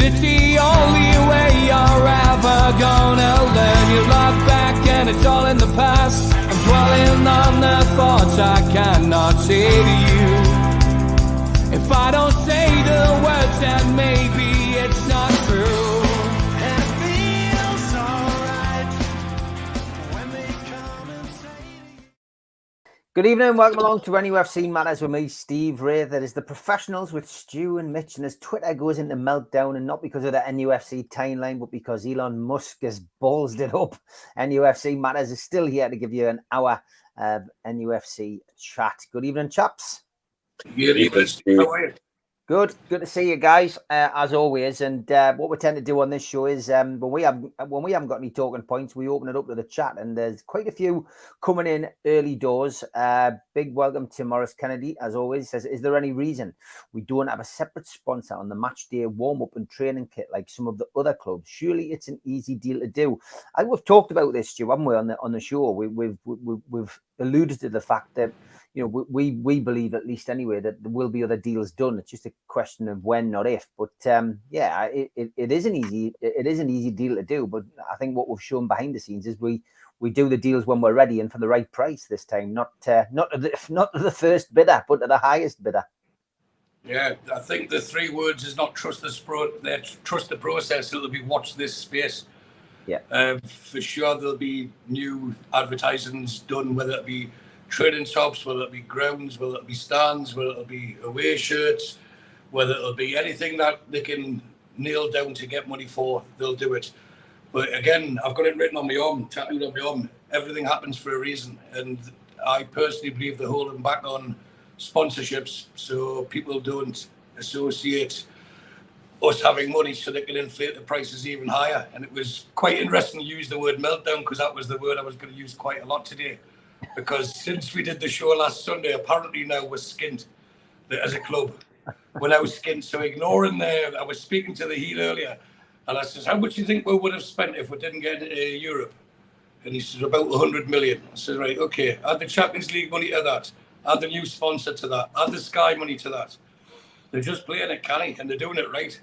But it's the only way you're ever gonna learn. You look back and it's all in the past. I'm dwelling on the thoughts I cannot say to you. If I don't say the words, then maybe it's not true. And it feels alright when they come and say to you. Good evening and welcome along to NUFC Matters with me, Steve Wraith. That is the professionals with Stu and Mitch, and as Twitter goes into meltdown, and not because of the NUFC timeline, but because Elon Musk has ballsed it up. NUFC Matters is still here to give you an hour of NUFC chat. Good evening, chaps. Good evening, Steve. How are you? Good to see you guys, as always. And what we tend to do on this show is when we haven't got any talking points, we open it up to the chat, and there's quite a few coming in early doors. Big welcome to Morris Kennedy, as always. Says, is there any reason we don't have a separate sponsor on the match day warm-up and training kit like some of the other clubs? Surely it's an easy deal to do. I think we've talked about this, Stu, haven't we, on the show? We've alluded to the fact that, you know, we believe, at least anyway, that there will be other deals done. It's just a question of when, not if. But yeah, it is an easy deal to do. But I think what we've shown behind the scenes is we do the deals when we're ready and for the right price this time. Not to the first bidder, but to the highest bidder. Yeah, I think the three words is not trust the process. It'll be watch this space. Yeah. For sure, there'll be new advertisements done, whether it be training shops, whether it be grounds, whether it be stands, whether it'll be away shirts, whether it'll be anything that they can nail down to get money for, they'll do it. But again, I've got it written on my arm, tattooed on my arm. Everything happens for a reason, and I personally believe they're holding back on sponsorships so people don't associate us having money so they can inflate the prices even higher. And it was quite interesting to use the word meltdown, because that was the word I was going to use quite a lot today. Because since we did the show last Sunday, apparently now we're skint as a club. We're now skint. So ignoring there, I was speaking to the Heat earlier, and I says, how much do you think we would have spent if we didn't get into Europe? And he says, about 100 million. I said, right, okay. Add the Champions League money to that. Add the new sponsor to that. Add the Sky money to that. They're just playing it canny, and they're doing it right.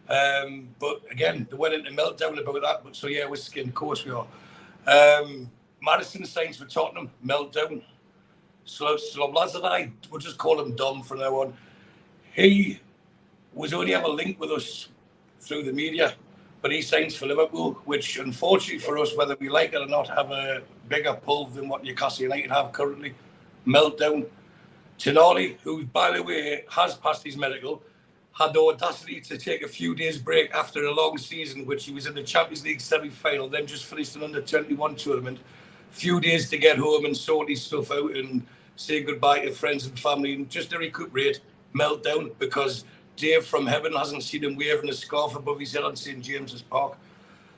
But again, they went into meltdown about that. But so yeah, we're skint. Of course we are. Madison signs for Tottenham, meltdown. So Lazardai, we'll just call him Dom from now on. He was only ever linked with us through the media, but he signs for Liverpool, which unfortunately for us, whether we like it or not, have a bigger pull than what Newcastle United have currently. Meltdown. Tonali, who, by the way, has passed his medical, had the audacity to take a few days break after a long season, which he was in the Champions League semi-final, then just finished an under-21 tournament. Few days to get home and sort his stuff out and say goodbye to friends and family and just to recuperate. Meltdown, because Dave from heaven hasn't seen him waving a scarf above his head on St. James's Park.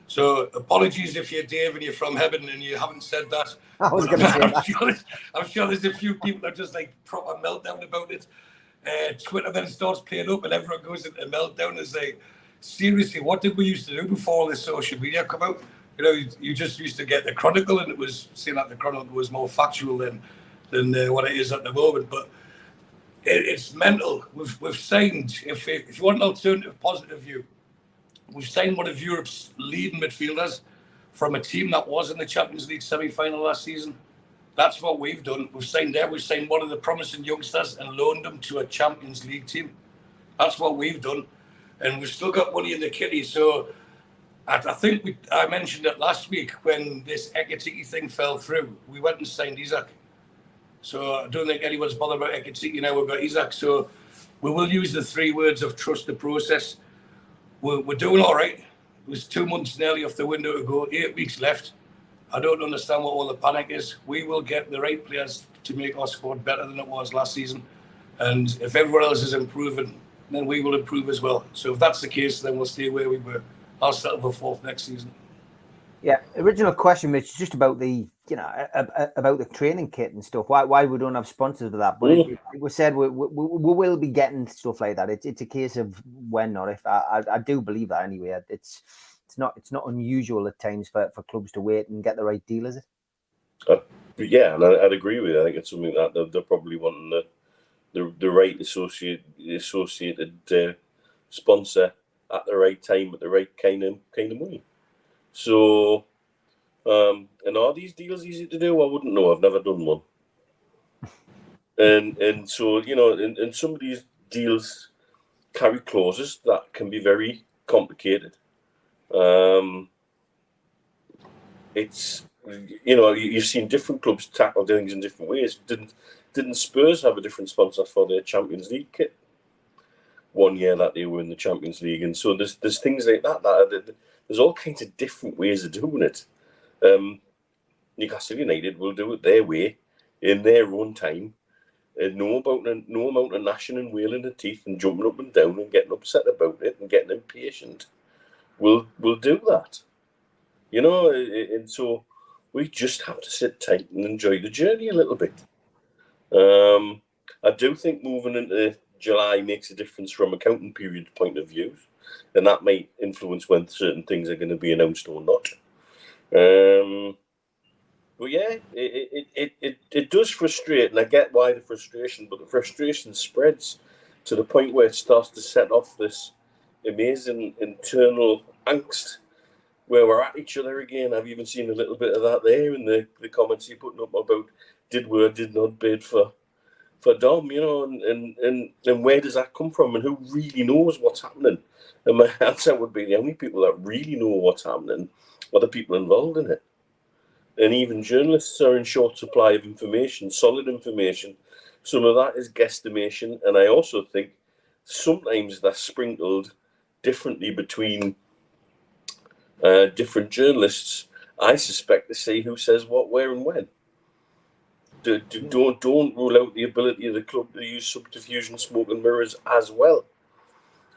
So apologies if you're Dave and you're from heaven and you haven't said that. I was going to say that. I'm sure there's a few people that are just like proper meltdown about it. Twitter then starts playing up and everyone goes into meltdown and say, seriously, what did we used to do before all this social media come out? You know, you just used to get the Chronicle, and it was seemed like the Chronicle was more factual than what it is at the moment. But it's mental. We've signed, if you want an alternative positive view, we've signed one of Europe's leading midfielders from a team that was in the Champions League semi-final last season. That's what we've done. We've signed one of the promising youngsters and loaned them to a Champions League team. That's what we've done. And we've still got money in the kitty. So I think I mentioned it last week when this Ekitiki thing fell through. We went and signed Isaac. So I don't think anyone's bothered about Ekitiki now. We've got Isaac. So we will use the three words of trust the process. We're doing all right. It was 2 months nearly off the window to go, 8 weeks left. I don't understand what all the panic is. We will get the right players to make our squad better than it was last season. And if everyone else is improving, then we will improve as well. So if that's the case, then we'll stay where we were. I'll settle for fourth next season. Yeah, original question, Mitch, just about the about the training kit and stuff. Why we don't have sponsors for that? But we said we will be getting stuff like that. It's a case of when, not if. I do believe that anyway. It's not unusual at times for clubs to wait and get the right deal, is it? Yeah, and I'd agree with you. I think it's something that they're probably wanting the right associated sponsor at the right time at the right kind of money. So, and are these deals easy to do? I wouldn't know. I've never done one. And so, you know, and some of these deals carry clauses that can be very complicated. It's, you know, you've seen different clubs tackle things in different ways. Didn't Spurs have a different sponsor for their Champions League kit one year that they were in the Champions League? And so there's things like that there's all kinds of different ways of doing it. Newcastle United will do it their way in their own time, and no amount of gnashing and wailing the teeth and jumping up and down and getting upset about it and getting impatient will do that. You know, and so we just have to sit tight and enjoy the journey a little bit. I do think moving into July makes a difference from a counting period point of view, and that might influence when certain things are going to be announced or not. But yeah, it does frustrate, and I get why the frustration, but the frustration spreads to the point where it starts to set off this amazing internal angst where we're at each other again. I've even seen a little bit of that there in the comments you're putting up about did not bid for Dom, you know, and where does that come from, and who really knows what's happening? And my answer would be the only people that really know what's happening are the people involved in it. And even journalists are in short supply of information, solid information. Some of that is guesstimation, and I also think sometimes that's sprinkled differently between different journalists. I suspect to say who says what, where, and when. Don't rule out the ability of the club to use subterfuge and smoke and mirrors as well.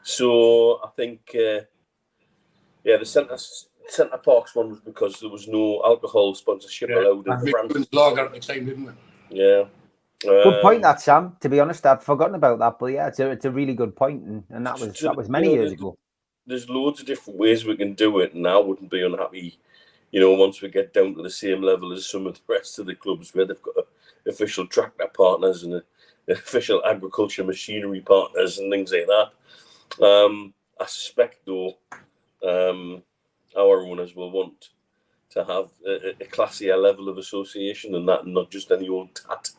So I think, the Centre Parks one was because there was no alcohol sponsorship allowed in France. Lager at the time, didn't we? Yeah. Good point, that, Sam. To be honest, I'd forgotten about that, but yeah, it's a really good point, and that was many years ago. There's loads of different ways we can do it, and I wouldn't be unhappy, you know, once we get down to the same level as some of the rest of the clubs where they've got official tractor partners and official agriculture machinery partners and things like that. I suspect, though, our owners will want to have a classier level of association than that, and not just any old tat.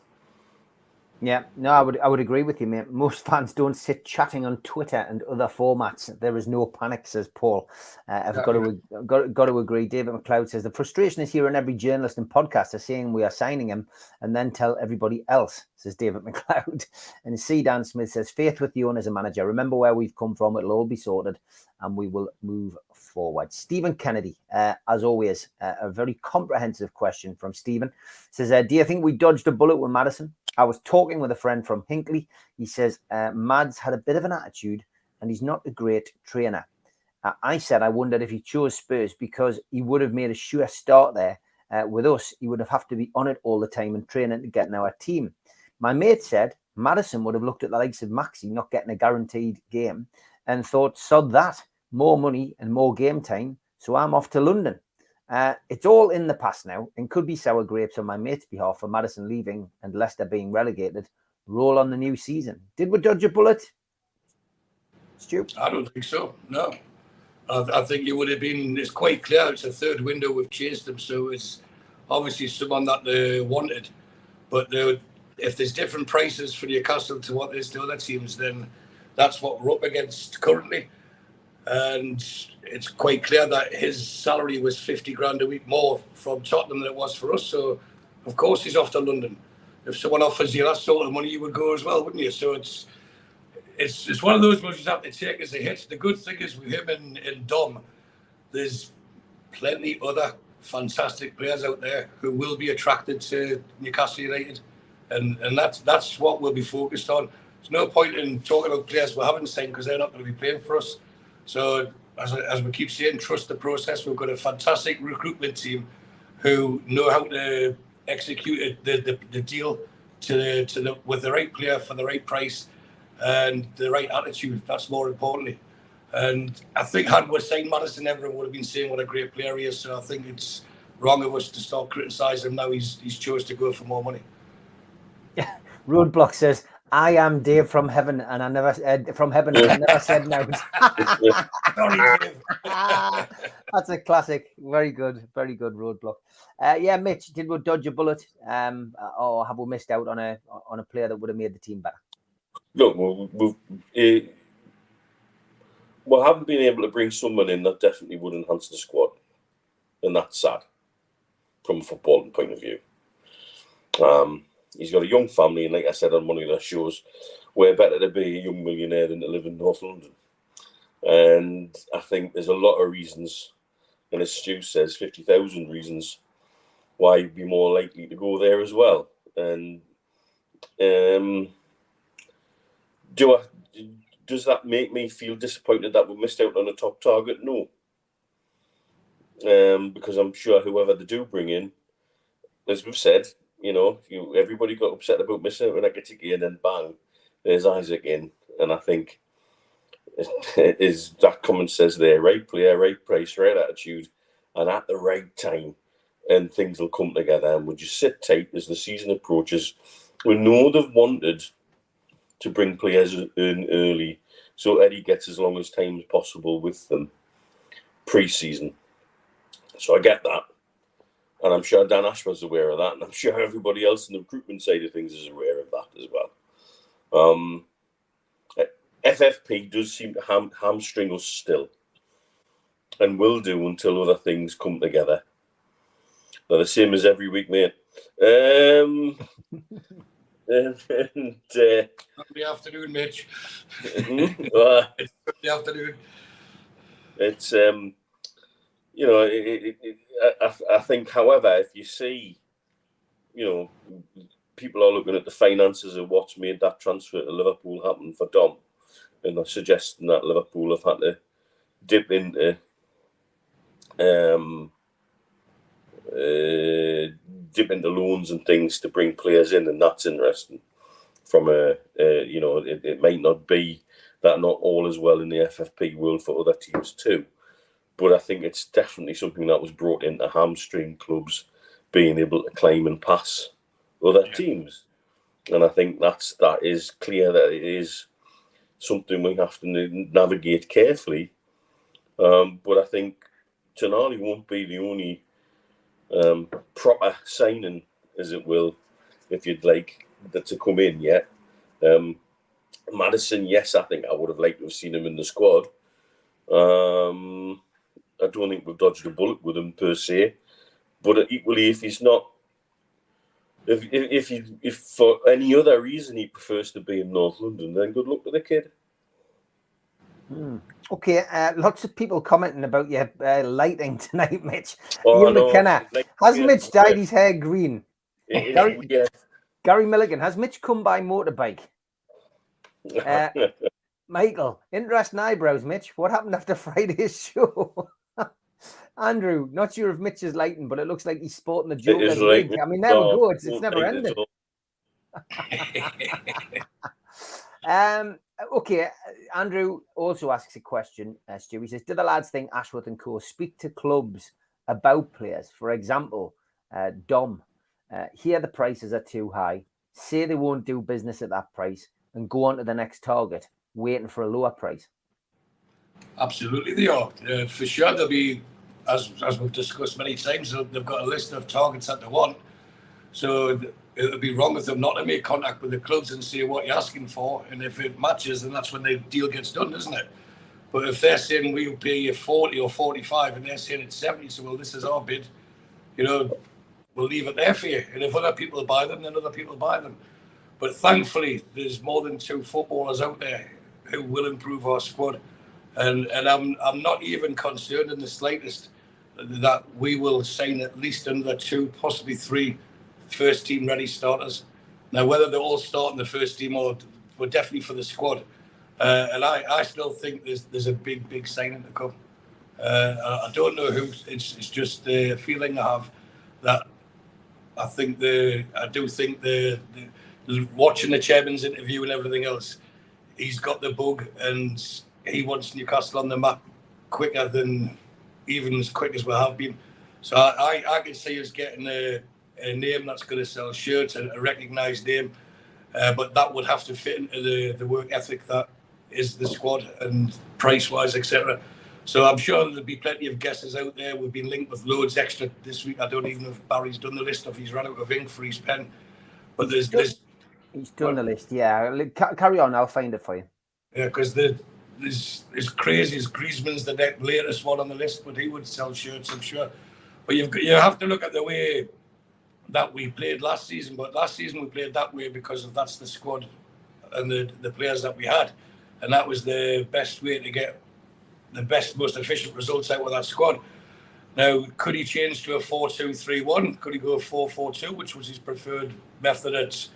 Yeah, no, I would agree with you, mate. Most fans don't sit chatting on Twitter and other formats. There is no panic, says Paul. I've got to agree. David McLeod says the frustration is hearing every journalist and podcaster saying we are signing him and then tell everybody else, says David McLeod. And C. Dan Smith says faith with the owners and manager. Remember where we've come from. It'll all be sorted and we will move forward. Stephen Kennedy, as always, a very comprehensive question from Stephen. Says, do you think we dodged a bullet with Maddison? I was talking with a friend from Hinckley. He says, Mads had a bit of an attitude and he's not a great trainer. I said I wondered if he chose Spurs because he would have made a sure start there. With us, he would have to be on it all the time and training to get in our team. My mate said Maddison would have looked at the likes of Maxi not getting a guaranteed game and thought, sod that, more money and more game time, so I'm off to London. It's all in the past now and could be sour grapes on my mate's behalf for Maddison leaving and Leicester being relegated. Roll on the new season. Did we dodge a bullet, Stu? I don't think so, no. I think it would have been, it's quite clear, it's a third window we've chased them, so it's obviously someone that they wanted. But if there's different prices for Newcastle to what there's to other teams, then that's what we're up against currently. And it's quite clear that his salary was 50 grand a week more from Tottenham than it was for us. So, of course, he's off to London. If someone offers you that sort of money, you would go as well, wouldn't you? So it's one of those ones you have to take as a hit. The good thing is with him and Dom, there's plenty other fantastic players out there who will be attracted to Newcastle United, and that's what we'll be focused on. There's no point in talking about players we haven't signed because they're not going to be playing for us. So, as we keep saying, trust the process. We've got a fantastic recruitment team who know how to execute the deal with the right player for the right price and the right attitude. That's more importantly. And I think had we signed Maddison, everyone would have been saying what a great player he is. So I think it's wrong of us to start criticising him now. He's chose to go for more money. Roadblock says, I am Dave from heaven, and I never from heaven, and I never said no. Sorry, Dave. That's a classic. Very good roadblock. Yeah, Mitch, did we dodge a bullet, or have we missed out on a player that would have made the team better? Look, we haven't been able to bring someone in that definitely would enhance the squad, and that's sad from a footballing point of view. He's got a young family, and like I said on one of the shows, we're better to be a young millionaire than to live in North London. And I think there's a lot of reasons, and as Stu says, 50,000 reasons why you'd be more likely to go there as well. And does that make me feel disappointed that we missed out on a top target? No. Because I'm sure whoever they do bring in, as we've said, everybody got upset about missing out on Ekitike, and then bang, there's Isaac in. And I think it is that comment says there, right player, right price, right attitude, and at the right time, and things will come together. And we'll just sit tight as the season approaches. We know they've wanted to bring players in early, so Eddie gets as long as time as possible with them pre-season. So I get that. And I'm sure Dan Ashworth's aware of that, and I'm sure everybody else in the recruitment side of things is aware of that as well. FFP does seem to hamstring us still, and will do until other things come together. They're the same as every week, mate. Good afternoon, Mitch. It's good afternoon. It's I think, however, if you see, people are looking at the finances of what's made that transfer to Liverpool happen for Dom, and they're suggesting that Liverpool have had to dip into loans and things to bring players in, and that's interesting. From it might not be that not all is well in the FFP world for other teams too. But I think it's definitely something that was brought in to hamstring clubs being able to claim and pass other teams. And I think that is clear that it is something we have to navigate carefully. But I think Tonali won't be the only proper signing, as it will, if you'd like, that to come in yet. Maddison, yes, I think I would have liked to have seen him in the squad. I don't think we've dodged a bullet with him per se, but equally, if he's not, if for any other reason he prefers to be in North London, then good luck to the kid. Okay, lots of people commenting about your lighting tonight, Mitch. Oh, Ian McKenna, has Mitch dyed his hair green? Gary Milligan, has Mitch come by motorbike? Michael, interesting eyebrows, Mitch. What happened after Friday's show? Andrew, not sure if Mitch is lighting, but it looks like he's sporting the Joker's wig. I mean, there we go. It's never ended. Okay, Andrew also asks a question, Stu. He says, do the lads think Ashworth and co speak to clubs about players? For example, Dom, hear the prices are too high, say they won't do business at that price, and go on to the next target, waiting for a lower price? Absolutely, they are. For sure, they'll be, as we've discussed many times, they've got a list of targets that they want. So it would be wrong of them not to make contact with the clubs and see what you're asking for. And if it matches, then that's when the deal gets done, isn't it? But if they're saying we'll pay you 40 or 45 and they're saying it's 70, so well, this is our bid, we'll leave it there for you. And if other people buy them, then other people buy them. But thankfully, there's more than 2 footballers out there who will improve our squad. And I'm not even concerned in the slightest that we will sign at least another 2, possibly 3 first team ready starters. Now, whether they all start in the first team or we're definitely for the squad. And I still think there's a big signing to come. I don't know who. It's just the feeling I have that I do think the watching the chairman's interview and everything else, he's got the bug and he wants Newcastle on the map quicker than even as quick as we have been. So I can see us getting a name that's going to sell shirts, a recognised name, but that would have to fit into the work ethic that is the squad and price-wise, etc. So I'm sure there'll be plenty of guesses out there. We've been linked with loads extra this week. I don't even know if Barry's done the list or if he's run out of ink for his pen. But he's done the list, yeah. Carry on, I'll find it for you. Yeah, because it's crazy. Griezmann's the latest one on the list, but he would sell shirts, I'm sure. But you have to look at the way that we played last season. But last season we played that way because that's the squad and the players that we had. And that was the best way to get the best, most efficient results out of that squad. Now, could he change to a 4-2-3-1? Could he go 4-4-2, which was his preferred method at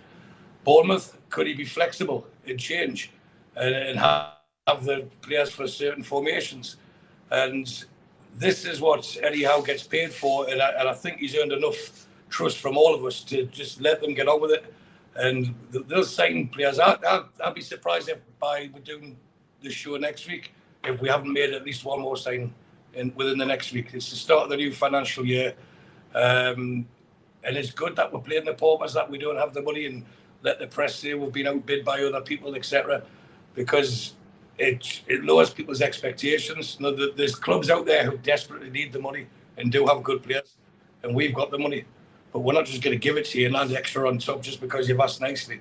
Bournemouth? Could he be flexible and change and have the players for certain formations? And this is what Eddie Howe gets paid for, and I think he's earned enough trust from all of us to just let them get on with it. And they'll sign players. I'd be surprised if we're doing this show next week if we haven't made at least one more sign within the next week. It's the start of the new financial year. And it's good that we're playing the paupers, that we don't have the money and let the press say we've been outbid by other people, etc. Because it lowers people's expectations. You know, there's clubs out there who desperately need the money and do have good players, and we've got the money. But we're not just going to give it to you and land extra on top just because you've asked nicely.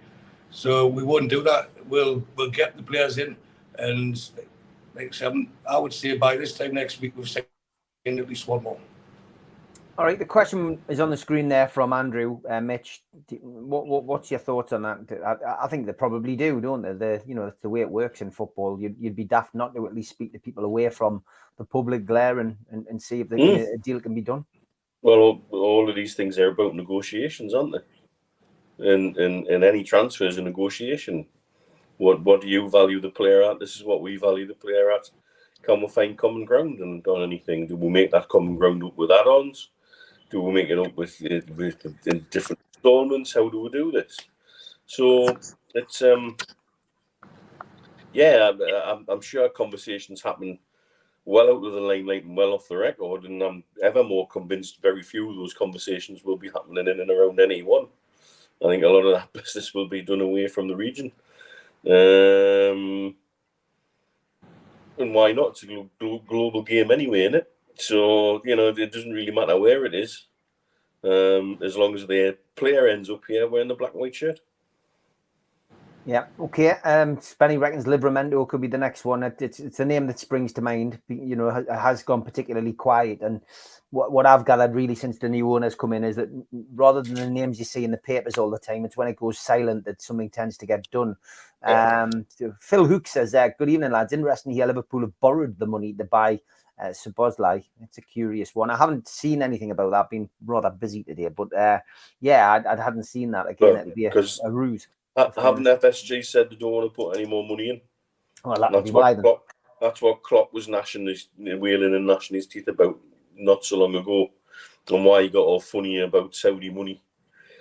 So we won't do that. We'll get the players in, and like I would say by this time next week we've signed at least one more. All right, the question is on the screen there from Andrew. Mitch, what's your thoughts on that? I think they probably do, don't they? It's the way it works in football. You'd be daft not to at least speak to people away from the public glare and see if a deal can be done. Well, all of these things are about negotiations, aren't they? And any transfer is a negotiation. What do you value the player at? This is what we value the player at. Can we find common ground on anything? Do we make that common ground up with add-ons? Do we make it up with in different installments? How do we do this? So it's I'm sure conversations happen well out of the limelight and well off the record, and I'm ever more convinced very few of those conversations will be happening in and around NE1. I think a lot of that business will be done away from the region. And why not? It's a global game anyway, isn't it? So, it doesn't really matter where it is, as long as the player ends up here wearing the black and white shirt. Yeah, okay. Spenny reckons Livramento could be the next one. It's a name that springs to mind. Has gone particularly quiet. And what I've gathered really since the new owners come in is that rather than the names you see in the papers all the time, it's when it goes silent that something tends to get done. Phil Hook says, good evening, lads. Interesting here, Liverpool have borrowed the money to buy Szoboszlai. It's a curious one. I haven't seen anything about that. I've been rather busy today. But I hadn't seen that. Again, it'd be a ruse. Haven't FSG said they don't want to put any more money in? Well, that's what Klopp was wailing and gnashing his teeth about not so long ago, and why he got all funny about Saudi money.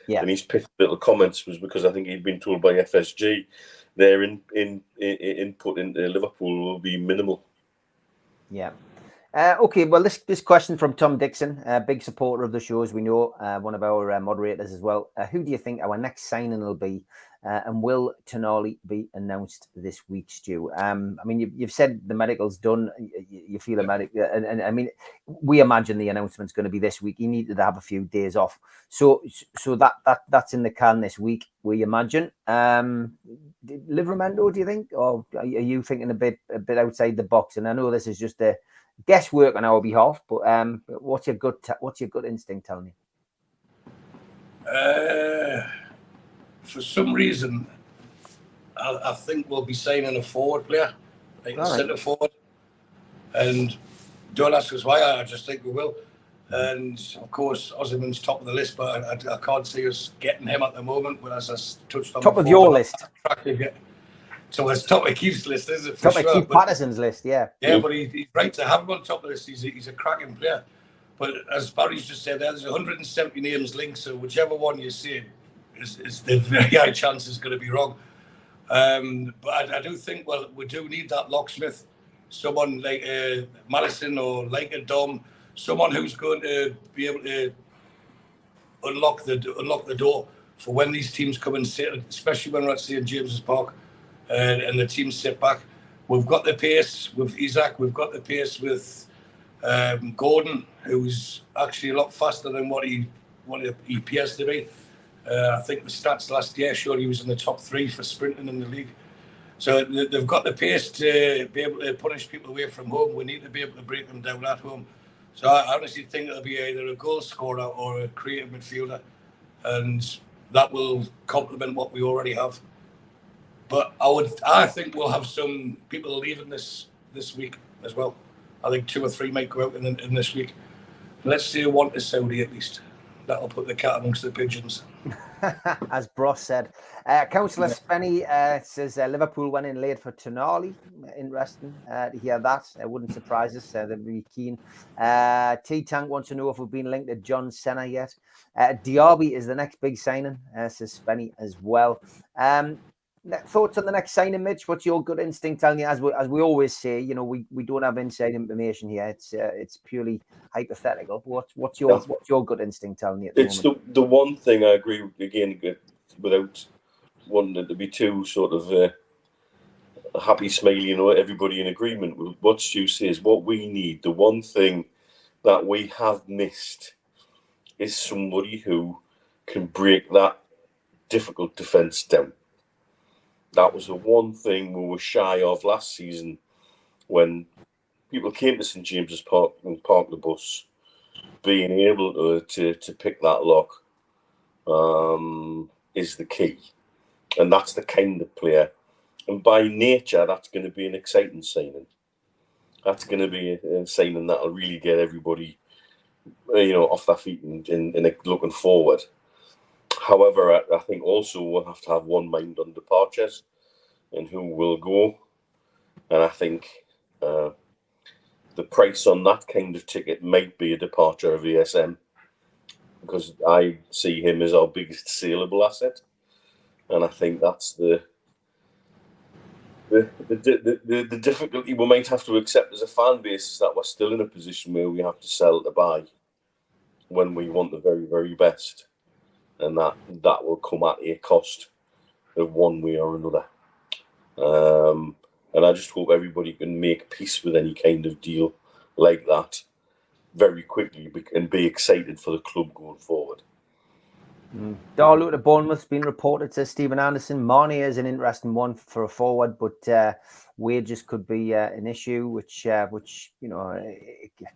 Yeah. And his pithy little comments was because I think he'd been told by FSG their input into Liverpool will be minimal. Yeah. Okay, well, this question from Tom Dixon, a big supporter of the show, as we know, one of our moderators as well. Who do you think our next signing will be? And will Tonali be announced this week, Stu? You've said the medical's done. You feel a medical, and I mean, we imagine the announcement's going to be this week. He needed to have a few days off, so that's in the can this week. We imagine. Livramento, do you think, or are you thinking a bit outside the box? And I know this is just a guesswork on our behalf, but what's your gut instinct telling you? For some reason, I think we'll be signing a forward player, like a centre forward. And don't ask us why, I just think we will. And of course, Osimhen's top of the list, but I can't see us getting him at the moment. But as I touched on top of your list. So it's top of Keith's list, isn't it? Top of Keith Patterson's list, yeah. Yeah, but he's right to have him on top of this. He's a cracking player. But as Barry's just said, there's 170 names linked, so whichever one you see, it's the very high chance it's going to be wrong. But I do think, we do need that locksmith, someone like Madison or like a Dom, someone who's going to be able to unlock the door. for when these teams come and sit, especially when we're at St James's Park, and the teams sit back. We've got the pace with Isaac. We've got the pace with Gordon, who's actually a lot faster than what he appears to be. I think the stats last year showed he was in the top 3 for sprinting in the league. So they've got the pace to be able to punish people away from home. We need to be able to break them down at home. So I honestly think it'll be either a goal scorer or a creative midfielder, and that will complement what we already have. But I think we'll have some people leaving this week as well. I think 2 or 3 might go out in this week. Let's say 1 to Saudi at least. That'll put the cat amongst the pigeons. As Bros said. Councillor Spenny says Liverpool went in late for Tonali. Interesting to hear that. It wouldn't surprise us. They'd be keen. T-Tank wants to know if we've been linked to John Cena yet. Diaby is the next big signing, says Spenny as well. Thoughts on the next signing, Mitch? What's your gut instinct telling you? As we always say, you know, we don't have inside information here. It's purely hypothetical. What's your gut instinct telling you? It's the one thing I agree with, again, without wanting it to be too sort of a happy smiley, you know, everybody in agreement with what Stu says. What we need, the one thing that we have missed, is somebody who can break that difficult defence down. That was the one thing we were shy of last season when people came to St James's Park and parked the bus. Being able to pick that lock is the key. And that's the kind of player. And by nature, that's going to be an exciting signing. That's going to be a signing that'll really get everybody, you know, off their feet and looking forward. However, I think also we'll have to have one mind on departures and who will go. And I think the price on that kind of ticket might be a departure of ESM, because I see him as our biggest saleable asset. And I think that's the difficulty we might have to accept as a fan base, is that we're still in a position where we have to sell to buy when we want the very, very best. And that will come at a cost of one way or another. And I just hope everybody can make peace with any kind of deal like that very quickly and be excited for the club going forward. Darlow to Bournemouth's been reported, says Stephen Anderson. Marnie is an interesting one for a forward, but wages could be an issue, which you know,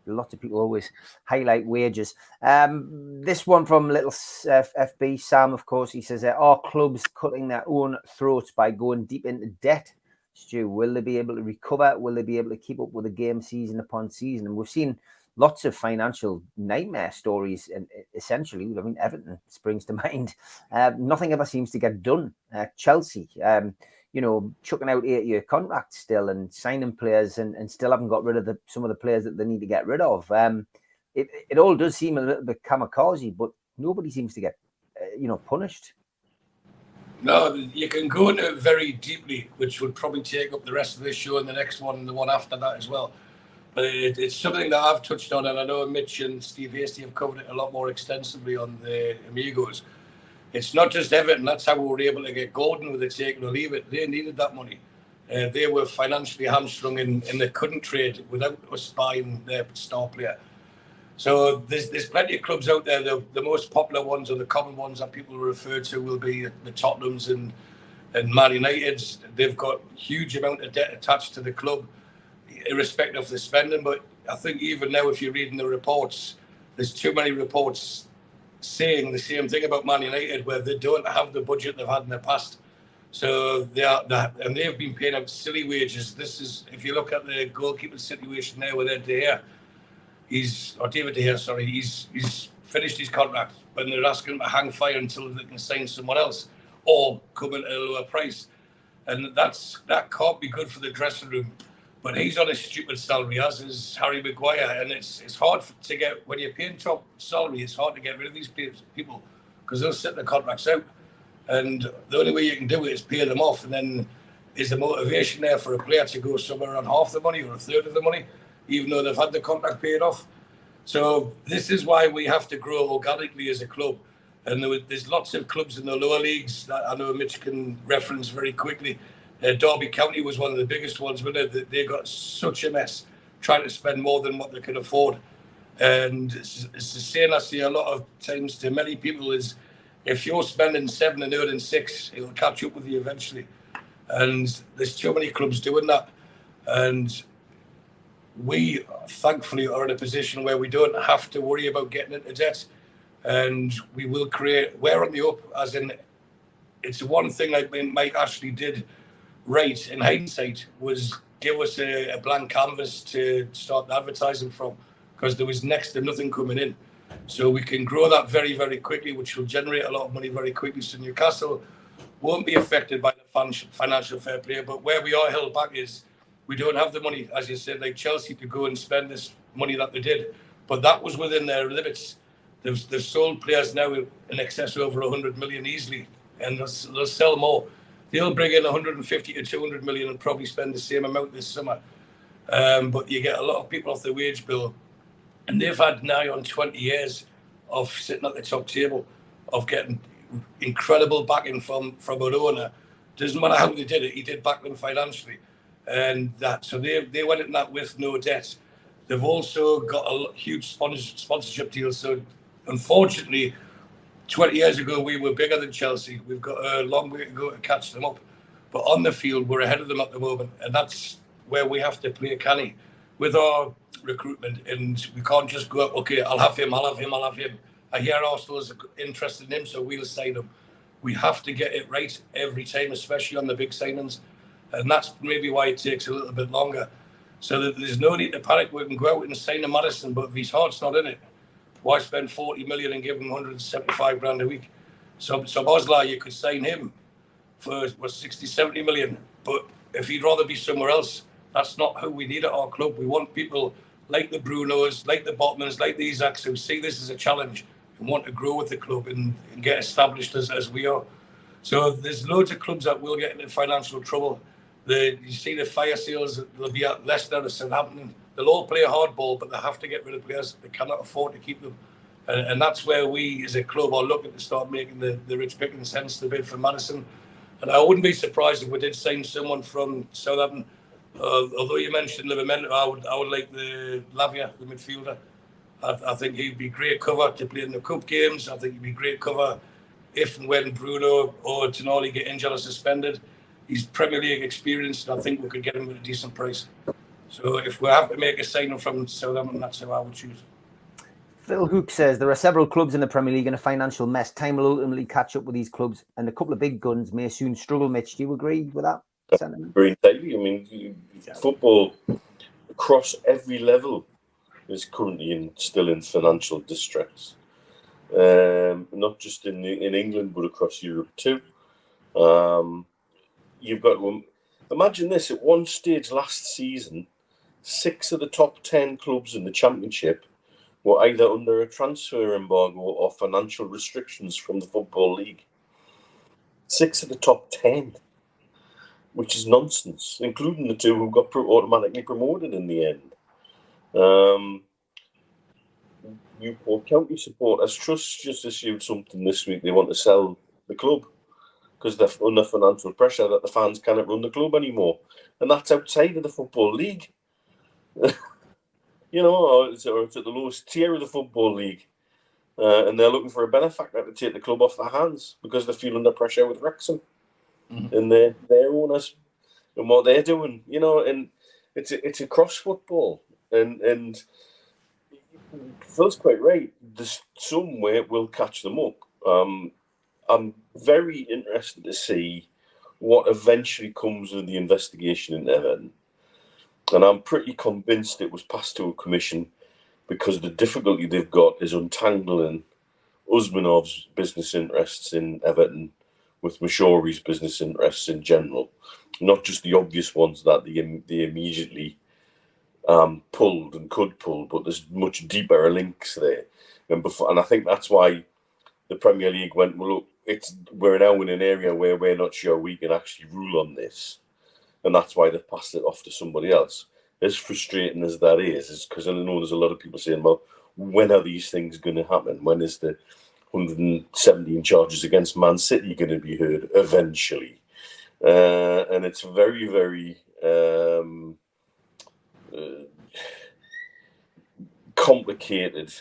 lots of people always highlight wages. This one from Little FB Sam, of course, he says, are clubs cutting their own throats by going deep into debt? Stu, will they be able to recover? Will they be able to keep up with the game season upon season? And we've seen lots of financial nightmare stories, and essentially, I mean, Everton springs to mind. Nothing ever seems to get done. Chelsea, you know, chucking out 8-year contracts still and signing players and still haven't got rid of some of the players that they need to get rid of. It all does seem a little bit kamikaze, but nobody seems to get, punished. No, you can go into it very deeply, which would probably take up the rest of this show and the next one and the one after that as well. But it's something that I've touched on, and I know Mitch and Steve Hasty have covered it a lot more extensively on the Amigos. It's not just Everton. That's how we were able to get Gordon with the take it or leave it. They needed that money. They were financially hamstrung and they couldn't trade without us buying their star player. So there's plenty of clubs out there. The most popular ones or the common ones that people refer to will be the Tottenhams and Man Uniteds. They've got huge amount of debt attached to the club, irrespective of the spending. But I think even now, if you're reading the reports, there's too many reports saying the same thing about Man United, where they don't have the budget they've had in the past. So and they've been paying out silly wages. This is, if you look at the goalkeeper situation there with David De Gea, he's finished his contract, but they're asking him to hang fire until they can sign someone else or come in at a lower price. And that can't be good for the dressing room. But he's on a stupid salary, as is Harry Maguire, and it's hard to get, when you're paying top salary, it's hard to get rid of these people because they'll sit their contracts out. And the only way you can do it is pay them off, and then is the motivation there for a player to go somewhere on half the money or a third of the money, even though they've had the contract paid off. So this is why we have to grow organically as a club. And there's lots of clubs in the lower leagues that I know Mitch can reference very quickly. Derby County was one of the biggest ones, but they got such a mess trying to spend more than what they could afford. And it's the same I see a lot of times to many people is if you're spending 7 and earning 6, it'll catch up with you eventually. And there's too many clubs doing that. And we thankfully are in a position where we don't have to worry about getting into debt. And we will we're on the up, as in it's one thing I think Mike Ashley did right in hindsight was give us a blank canvas to start the advertising from, because there was next to nothing coming in. So we can grow that very, very quickly, which will generate a lot of money very quickly. So Newcastle won't be affected by the financial fair play. But where we are held back is we don't have the money, as you said, like Chelsea, to go and spend this money that they did. But that was within their limits. They've sold players now in excess of over 100 million easily, and they'll sell more. They'll bring in 150 to 200 million and probably spend the same amount this summer. But you get a lot of people off the wage bill, and they've had nigh on 20 years of sitting at the top table, of getting incredible backing from an owner. Doesn't matter how they did it, he did back them financially. And that, so they went in that with no debt. They've also got a huge sponsorship deal. So unfortunately, 20 years ago, we were bigger than Chelsea. We've got a long way to go to catch them up. But on the field, we're ahead of them at the moment. And that's where we have to play canny with our recruitment. And we can't just go, okay, I'll have him. I hear Arsenal's interested in him, so we'll sign him. We have to get it right every time, especially on the big signings. And that's maybe why it takes a little bit longer. So that there's no need to panic. We can go out and sign a Maddison, but if his heart's not in it, why spend 40 million and give him 175 grand a week? So Boslar, you could sign him for 60, 70 million. But if he'd rather be somewhere else, that's not who we need at our club. We want people like the Brunos, like the Botmans, like the Isaacs, who see this as a challenge and want to grow with the club and get established as we are. So there's loads of clubs that will get into financial trouble. You see the fire sales, they'll be at Leicester or Southampton. They'll all play hardball, but they have to get rid of players. They cannot afford to keep them. And that's where we as a club are looking to start making the rich pickings, hence the bid for Maddison. And I wouldn't be surprised if we did sign someone from Southampton. Although you mentioned Livramento, I would like the Lavia, the midfielder. I think he'd be great cover to play in the cup games. I think he'd be great cover if and when Bruno or Tonali get injured or suspended. He's Premier League experienced, and I think we could get him at a decent price. So if we have to make a signing from Southampton, that's who I would choose. Phil Hook says there are several clubs in the Premier League in a financial mess. Time will ultimately catch up with these clubs, and a couple of big guns may soon struggle. Mitch, do you agree with that sentiment? Agree, Davey. I mean, football across every level is currently still in financial distress. Not just in England, but across Europe too. You've got to imagine this: at one stage last season, 6 of the top 10 clubs in the Championship were either under a transfer embargo or financial restrictions from the Football League. 6 of the top 10, which is nonsense, including the 2 who got automatically promoted in the end. Newport County supporters Trust just issued something this week. They want to sell the club because they're under financial pressure that the fans cannot run the club anymore. And that's outside of the Football League. Or it's at the lowest tier of the Football League. And they're looking for a benefactor to take the club off their hands because they're feeling under pressure with Wrexham and their owners and what they're doing. And it's across football. And Phil's quite right. There's some way it will catch them up. I'm very interested to see what eventually comes of the investigation in Everton. And I'm pretty convinced it was passed to a commission because the difficulty they've got is untangling Usmanov's business interests in Everton with Mashori's business interests in general. Not just the obvious ones that they immediately pulled and could pull, but there's much deeper links there. And I think that's why the Premier League went, well, look, we're now in an area where we're not sure we can actually rule on this. And that's why they've passed it off to somebody else. As frustrating as that is because I know there's a lot of people saying, well, when are these things going to happen? When is the 117 charges against Man City going to be heard eventually. And it's very, very complicated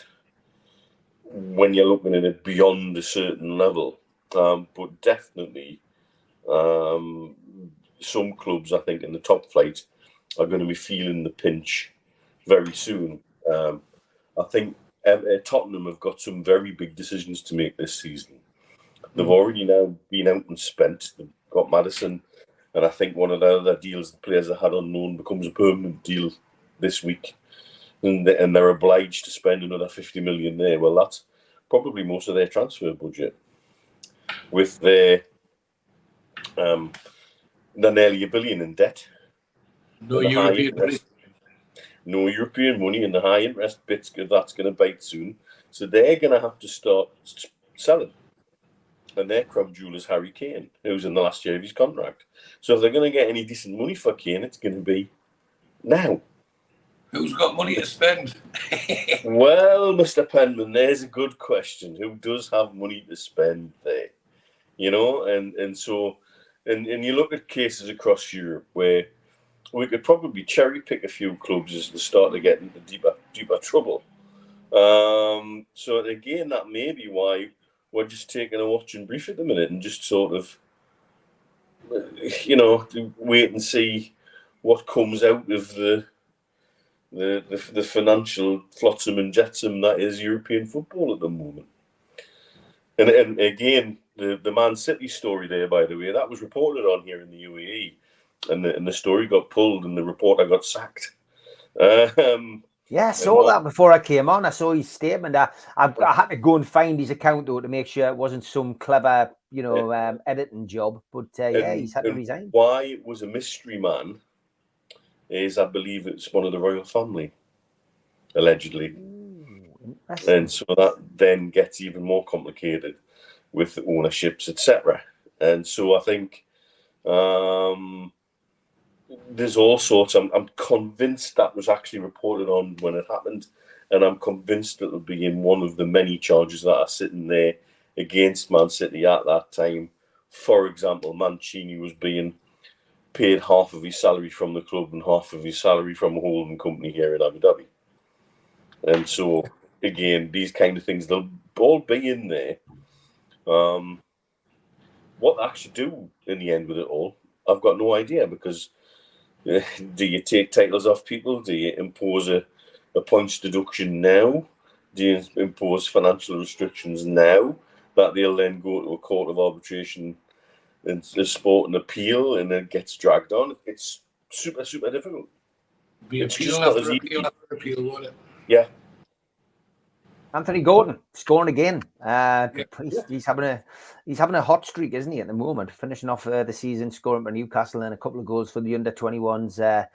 when you're looking at it beyond a certain level. But definitely, some clubs, I think, in the top flight are going to be feeling the pinch very soon. I think Tottenham have got some very big decisions to make this season. They've already now been out and spent. They've got Maddison, and I think one of the other deals the players have had on loan becomes a permanent deal this week. And they're obliged to spend another 50 million there. Well, that's probably most of their transfer budget. With their they're nearly $1 billion in debt. No European money. No European money, and the high interest bits that's going to bite soon. So they're going to have to start selling. And their crown jewel is Harry Kane, who's in the last year of his contract. So if they're going to get any decent money for Kane, it's going to be now. Who's got money to spend? Well, Mr. Penman, there's a good question. Who does have money to spend there? You know, and so you look at cases across Europe where we could probably cherry pick a few clubs as they start to get into deeper trouble. So again, that may be why we're just taking a watching brief at the minute and just sort of, you know, wait and see what comes out of the financial flotsam and jetsam that is European football at the moment. And again, the Man City story there, by the way, that was reported on here in the UAE, and the story got pulled, and the reporter got sacked. Yeah, I saw that before I came on. I saw his statement. I had to go and find his account though to make sure it wasn't some clever, you know, editing job. But yeah, he's had to resign. Why it was a mystery man is, I believe, it's one of the royal family, allegedly. Ooh, and so that then gets even more complicated with the ownerships, etc. And so I think there's all sorts. I'm convinced that was actually reported on when it happened, and I'm convinced it'll be in one of the many charges that are sitting there against Man City at that time. For example, Mancini was being paid half of his salary from the club and half of his salary from a holding company here in Abu Dhabi. And so, again, these kind of things, they'll all be in there. What they actually do in the end with it all, I've got no idea, because do you take titles off people? Do you impose a points deduction now? Do you impose financial restrictions now that they'll then go to a court of arbitration and the sport and appeal, and then gets dragged on? It's super, super difficult. Be appeal after appeal, won't it? Yeah. Anthony Gordon scoring again. He's having a hot streak, isn't he, at the moment? Finishing off the season, scoring for Newcastle and a couple of goals for the under-21s.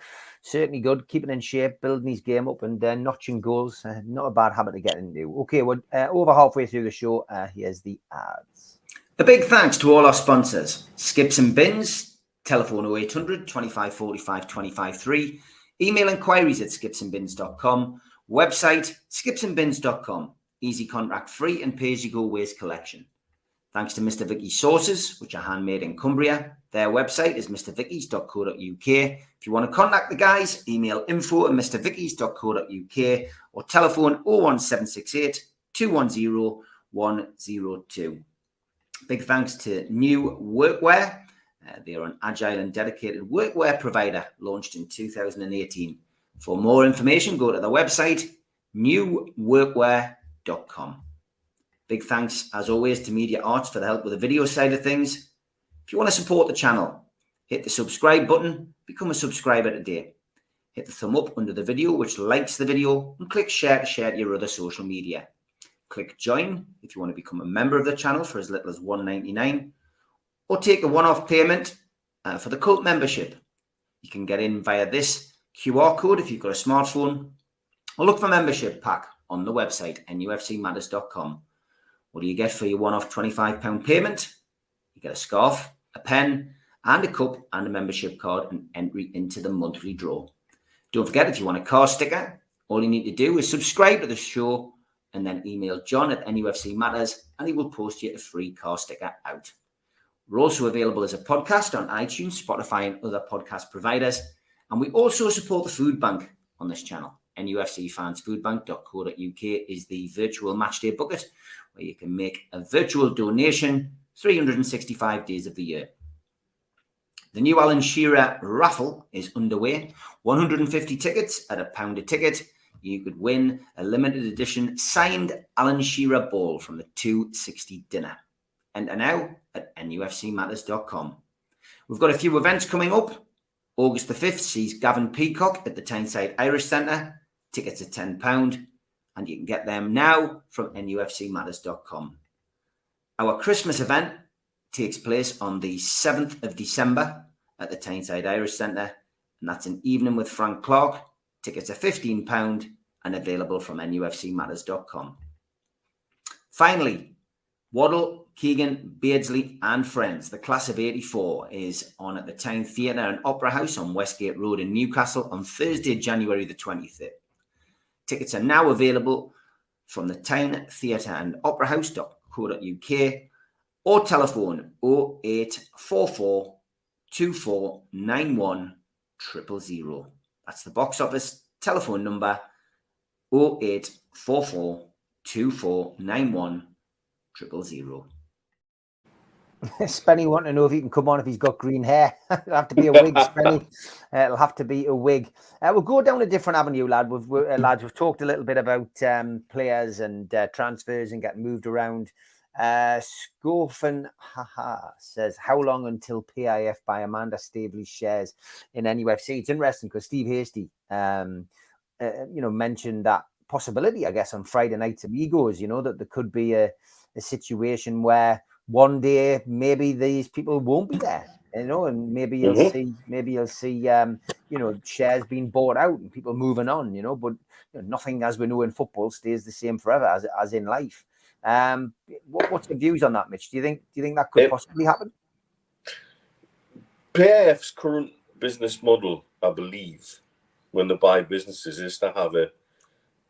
Certainly good, keeping in shape, building his game up, and notching goals. Not a bad habit to get into. Okay, we're over halfway through the show. Here's the ads. A big thanks to all our sponsors: Skips and Bins, telephone 0800 25 45 25 3, email inquiries at skipsandbins.com, website skipsandbins.com, easy contract free and pay-as-you-go waste collection. Thanks to Mr. Vicky's sauces, which are handmade in Cumbria. Their website is mrvickies.co.uk. If you want to contact the guys, email info@mrvickies.co.uk or telephone 01768 210 102. Big thanks to New Workwear. They are an agile and dedicated workwear provider launched in 2018. For more information, go to their website, newworkwear.com. Big thanks, as always, to Media Arts for the help with the video side of things. If you want to support the channel, hit the subscribe button, become a subscriber today. Hit the thumb up under the video, which likes the video, and click share to share to your other social media. Click join if you want to become a member of the channel for as little as $1.99, or take a one-off payment for the cult membership. You can get in via this QR code if you've got a smartphone, or look for membership pack on the website, nufcmatters.com. What do you get for your one-off £25 payment? You get a scarf, a pen, and a cup, and a membership card, and entry into the monthly draw. Don't forget, if you want a car sticker, all you need to do is subscribe to the show and then email John at NUFC Matters, and he will post you a free car sticker out. We're also available as a podcast on iTunes, Spotify, and other podcast providers. And we also support the food bank on this channel. NUFCfansfoodbank.co.uk is the virtual matchday bucket where you can make a virtual donation 365 days of the year. The new Alan Shearer raffle is underway. 150 tickets at £1 a ticket. You could win a limited edition signed Alan Shearer ball from the 260 dinner. Enter now at nufcmatters.com. We've got a few events coming up. August the 5th sees Gavin Peacock at the Tyneside Irish Centre. Tickets are £10, and you can get them now from nufcmatters.com. Our Christmas event takes place on the 7th of December at the Tyneside Irish Centre, and that's an evening with Frank Clark. Tickets are £15 and available from nufcmatters.com. Finally, Waddle, Keegan, Beardsley and friends. The class of 84 is on at the Town Theatre and Opera House on Westgate Road in Newcastle on Thursday, January the 23rd. Tickets are now available from the Town Theatre and Opera House.co.uk or telephone 0844 2491 000. That's the box office telephone number 0844 2491 000. Spenny want to know if he can come on if he's got green hair. It'll have to be a wig, Spenny. It'll have to be a wig. We'll go down a different avenue, lads. We've talked a little bit about players and transfers and getting moved around. Scofen says, how long until PIF by Amanda Staveley's shares in NUFC? It's interesting because Steve Hasty, mentioned that possibility, I guess, on Friday Nights Amigos, that there could be a situation where one day maybe these people won't be there, and maybe you'll see, shares being bought out and people moving on, but nothing, as we know in football, stays the same forever as in life. What's your views on that, Mitch? Do you think that could possibly happen? PIF's current business model, I believe, when they buy businesses, is to have a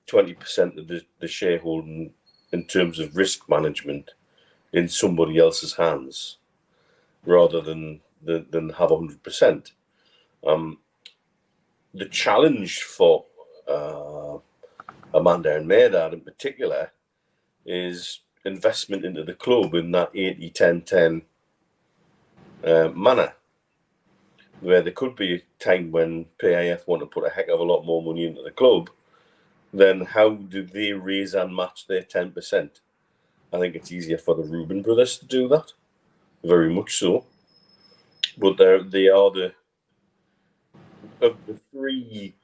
20% of the shareholding in terms of risk management in somebody else's hands, rather than have 100%. The challenge for Amanda and Maynard in particular is investment into the club in that 80-10-10 manner, where there could be a time when PIF want to put a heck of a lot more money into the club. Then how do they raise and match their 10%? I think it's easier for the Reuben brothers to do that, very much so. But they are of the three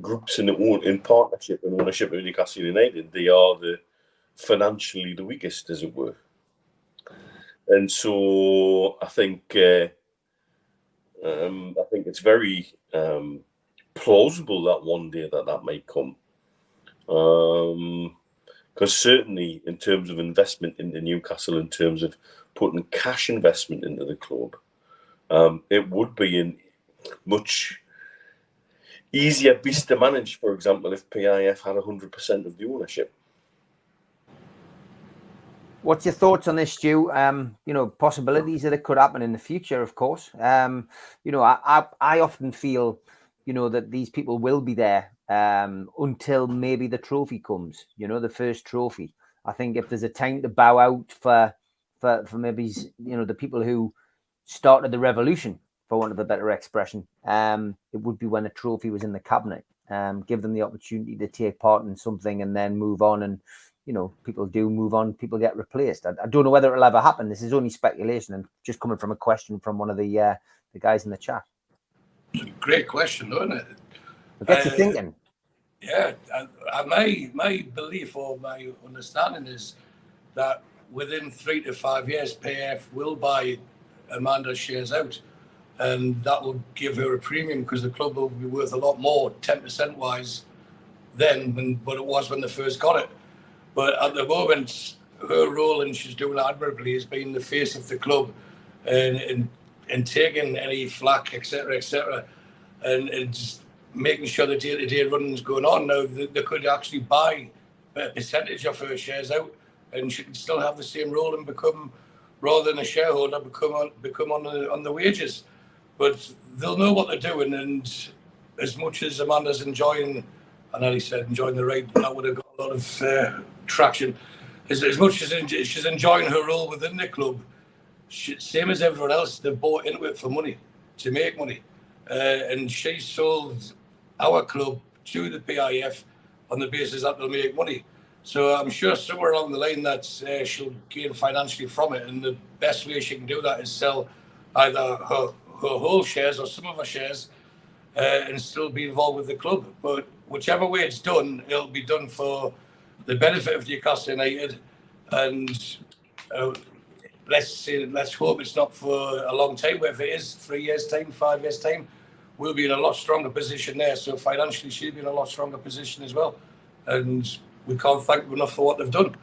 groups in partnership and ownership of Newcastle United, they are financially the weakest, as it were. And so I think it's very plausible that one day that might come. Because certainly in terms of investment into Newcastle, in terms of putting cash investment into the club, it would be a much easier beast to manage, for example, if PIF had 100% of the ownership. What's your thoughts on this, Stu? Possibilities that it could happen in the future, of course. I often feel, that these people will be there until maybe the trophy comes, the first trophy. I think if there's a time to bow out for maybe, the people who started the revolution, for want of a better expression, it would be when a trophy was in the cabinet. Give them the opportunity to take part in something and then move on. And, people do move on, people get replaced. I don't know whether it'll ever happen. This is only speculation and just coming from a question from one of the guys in the chat. Great question, isn't it? It gets you thinking. Yeah, my belief or my understanding is that within 3 to 5 years, PF will buy Amanda's shares out, and that will give her a premium because the club will be worth a lot more, 10% wise, than what it was when they first got it. But at the moment, her role, and she's doing admirably, is being the face of the club and taking any flack, etc., and just making sure the day-to-day running's going on. Now, they could actually buy a percentage of her shares out, and she can still have the same role and become, rather than a shareholder, become on the wages. But they'll know what they're doing, and as much as Amanda's enjoying, I know he said enjoying the ride, that would have got a lot of traction. As much as she's enjoying her role within the club, same as everyone else, they've bought into it for money, to make money. And she sold our club to the PIF on the basis that they'll make money. So I'm sure somewhere along the line that she'll gain financially from it. And the best way she can do that is sell either her whole shares or some of her shares and still be involved with the club. But whichever way it's done, it'll be done for the benefit of Newcastle United. And let's hope it's not for a long time, but if it is 3 years' time, 5 years' time, we'll be in a lot stronger position there. So financially, she'll be in a lot stronger position as well. And we can't thank them enough for what they've done.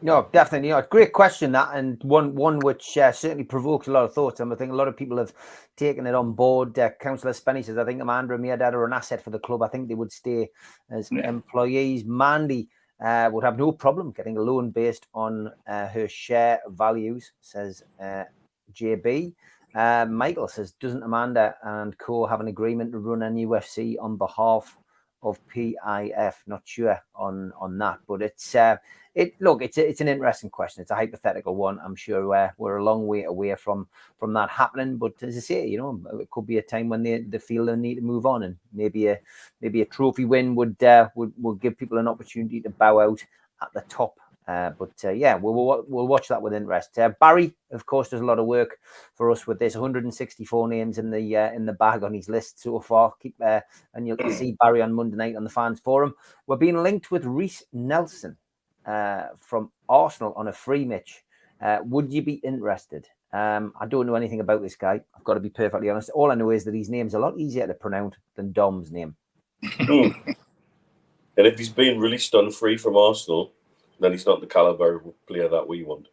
No, definitely. Great question, that, and one which certainly provokes a lot of thoughts. And I think a lot of people have taken it on board. Councillor Spenny says, I think Amanda and Mirdad are an asset for the club. I think they would stay as employees. Mandy would have no problem getting a loan based on her share values, says JB. Michael says, doesn't Amanda and co have an agreement to run NUFC on behalf of PIF? Not sure on that, but it's an interesting question. It's a hypothetical one. I'm sure we're a long way away from that happening, but as I say, it could be a time when they feel they need to move on, and maybe a trophy win would give people an opportunity to bow out at the top. We'll watch that with interest. Barry, of course, does a lot of work for us with this. 164 names in the bag on his list so far. And you'll see Barry on Monday night on the fans forum. We're being linked with Reece Nelson from Arsenal on a free, Mitch. Would you be interested? I don't know anything about this guy. I've got to be perfectly honest. All I know is that his name's a lot easier to pronounce than Dom's name. And if he's being released on free from Arsenal, then he's not the caliber of player that we want.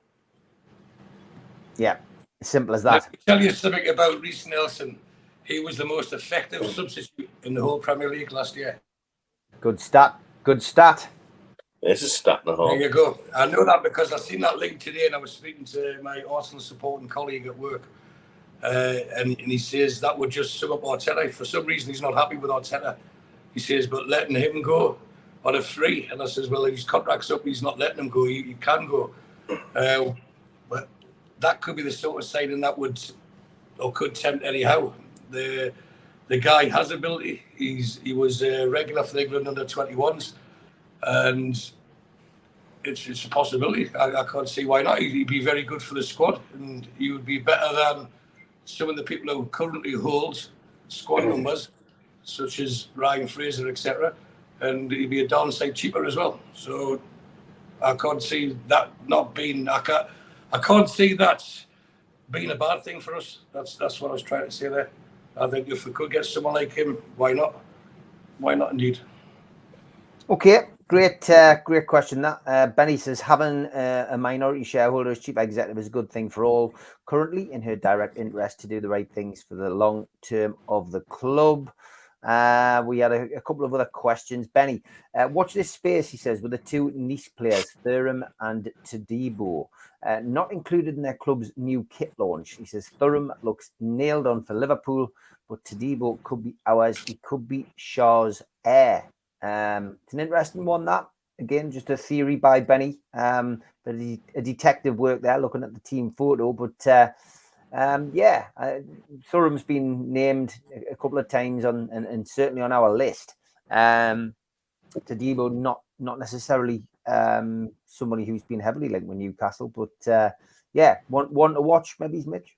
Yeah, as simple as that. Let me tell you something about Reece Nelson. He was the most effective substitute in the whole Premier League last year. Good stat. It's a stat and a half. There you go. I know that because I seen that link today, and I was speaking to my Arsenal supporting colleague at work, and he says that would just sum up Arteta. For some reason, he's not happy with Arteta. He says, but letting him go on a free, and I says, well, if his contract's up, he's not letting him go. You can go. But that could be the sort of signing that could tempt anyhow. The guy has ability. He was a regular for the England under-21s, and it's a possibility. I can't see why not. He'd be very good for the squad, and he would be better than some of the people who currently hold squad numbers, such as Ryan Fraser, etc., and he'd be a downside cheaper as well. So I can't see that not being. I can't see that being a bad thing for us. That's what I was trying to say there. I think if we could get someone like him, why not? Why not, indeed? Okay, great question. That Benny says having a minority shareholder as chief executive is a good thing for all. Currently, in her direct interest to do the right things for the long term of the club. We had a couple of other questions. Benny, watch this space, he says, with the two Nice players, Thuram and Todibo, not included in their club's new kit launch. He says Thuram looks nailed on for Liverpool, but Todibo could be ours. He could be Shaw's heir. It's an interesting one, that. Again, just a theory by Benny. A detective work there, looking at the team photo, but Thuram's been named a couple of times and certainly on our list. Todibo not necessarily somebody who's been heavily linked with Newcastle, but one to watch. Maybe he's Mitch.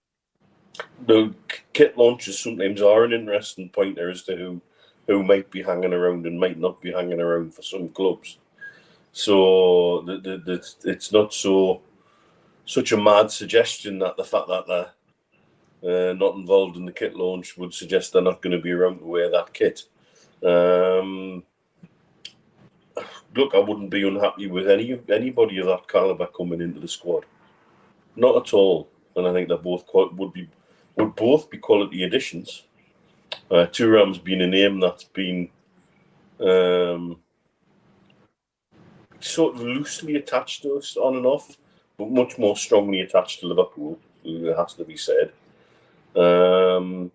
The kit launches sometimes are an interesting pointer as to who might be hanging around and might not be hanging around for some clubs. So it's not such a mad suggestion that the fact that they're not involved in the kit launch would suggest they're not going to be around to wear that kit. Look, I wouldn't be unhappy with anybody of that caliber coming into the squad. Not at all. And I think they both would both be quality additions. Thuram's been a name that's been sort of loosely attached to us on and off, but much more strongly attached to Liverpool, it has to be said. So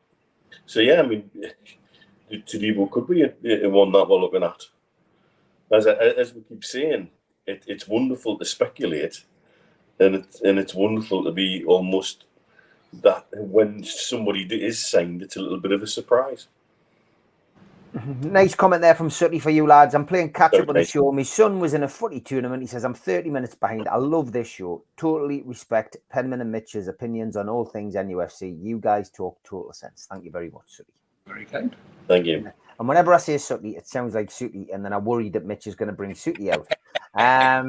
yeah, I mean, Todibo could be a one that we're looking at. As we keep saying, it's wonderful to speculate, and it's wonderful to be almost that when somebody is signed, it's a little bit of a surprise. Nice comment there from Sutty for you lads. I'm playing catch up on the Okay. show. My son was in a footy tournament. He says, I'm 30 minutes behind. I love this show. Totally respect Penman and Mitch's opinions on all things NUFC. You guys talk total sense. Thank you very much, Sutty. Very kind. Thank you. And whenever I say Sutty, it sounds like Sutty, and then I worry that Mitch is going to bring Sutty out.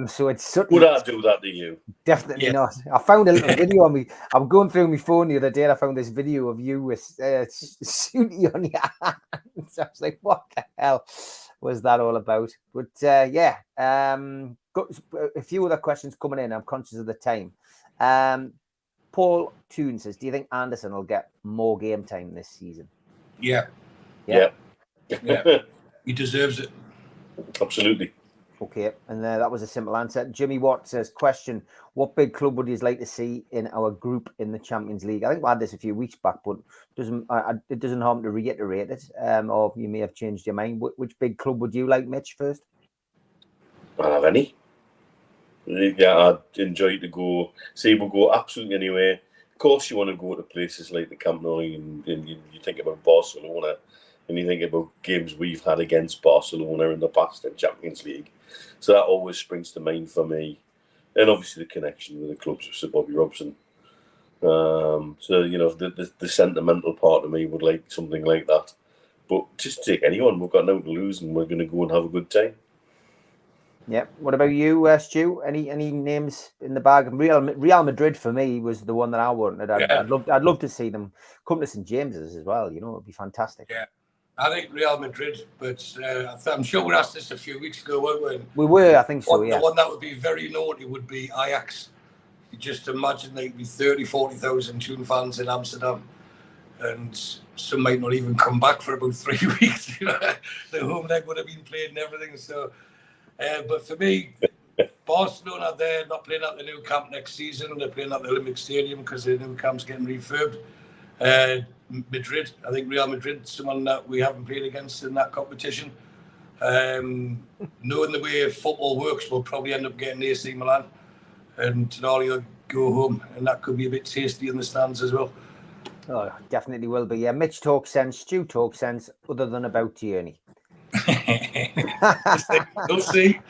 So it's Sutty. Would I do that to you? Definitely Yeah. not. I found a little video on me. I'm going through my phone the other day, and I found this video of you with Sutty on your hands. I was like, what the hell was that all about? But yeah, got a few other questions coming in. I'm conscious of the time. Paul Toon says, do you think Anderson will get more game time this season? Yeah. Yeah. He deserves it. Absolutely. Okay, and that was a simple answer. Jimmy Watt says, question, what big club would you like to see in our group in the Champions League? I think we had this a few weeks back, but it doesn't harm to reiterate it, or you may have changed your mind. Which big club would you like, Mitch, first? I don't have any. Yeah, I'd enjoy to go. Say we'll go absolutely anywhere. Of course, you want to go to places like the Camp Nou, and you think about Barcelona, and you think about games we've had against Barcelona in the past in Champions League. So that always springs to mind for me. And obviously the connection with the clubs of Sir Bobby Robson. So, you know, the sentimental part of me would like something like that. But just take anyone. We've got nothing to lose, and we're going to go and have a good time. Yeah. What about you, Stu? Any names in the bag? Real Madrid for me was the one that I wanted. I'd love to see them come to St James's as well. You know, it'd be fantastic. Yeah. I think Real Madrid, but I'm sure we asked this a few weeks ago, weren't we? We were, I think so, The one that would be very naughty would be Ajax. You just imagine there'd be 30,000, 40,000 Tune fans in Amsterdam, and some might not even come back for about 3 weeks. You know, the home leg would have been played and everything. So, but for me, Barcelona, they're not playing at the new camp next season. They're playing at the Olympic Stadium because the new camp's getting refurbed. Madrid, I think Real Madrid, someone that we haven't played against in that competition. Knowing the way football works, we'll probably end up getting AC Milan, and Tonali will go home, and that could be a bit tasty in the stands as well. Oh, definitely will be. Yeah, Mitch talks sense, Stu talks sense, other than about Tierney. We'll see.